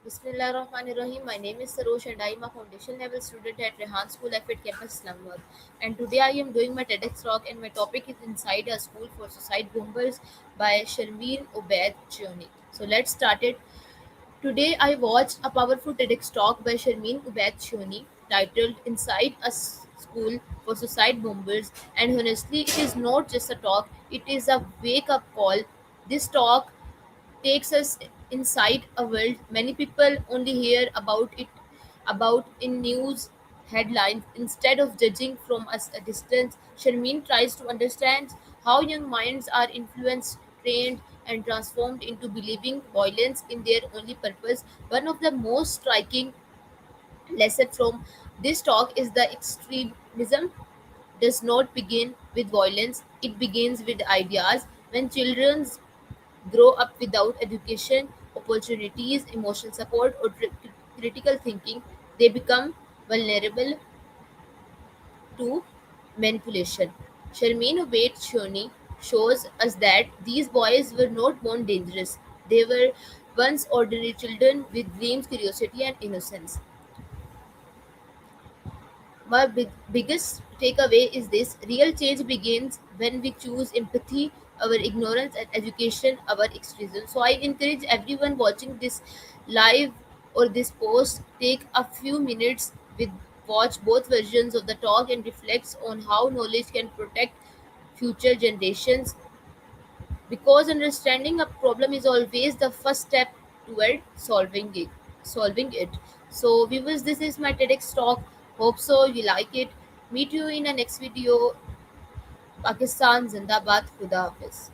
Bismillahirrahmanirrahim. My name is Sarosh and I am a foundation level student at Rehan School F at Campus Islamabad. And today I am doing my TEDx talk and my topic is Inside a School for Suicide Bombers by Sharmeen Obaid Chioni. So let's start it. Today I watched a powerful TEDx talk by Sharmeen Ubaid Chioni titled Inside a School for Suicide Bombers. And honestly, it is not just a talk, it is a wake up call. This talk takes us inside a world many people only hear about in news headlines. Instead of judging from us a distance, Sharmeen tries to understand how young minds are influenced, trained, and transformed into believing violence in their only purpose. One of the most striking lessons from this talk is the extremism does not begin with violence, it begins with ideas. When children grow up without education, opportunities, emotional support, or critical thinking, they become vulnerable to manipulation. Sharmeen Obaid Shoni shows us that these boys were not born dangerous. They were once ordinary children with dreams, curiosity, and innocence. My biggest takeaway is this: real change begins when we choose empathy, our ignorance, and education, our extremism. So, I encourage everyone watching this live or this post take a few minutes with watch both versions of the talk and reflects on how knowledge can protect future generations, because understanding a problem is always the first step toward solving it. So viewers, this is my TEDx talk. Hope so you like it. Meet you in a next video. Pakistan Zindabad. Khuda Hafiz.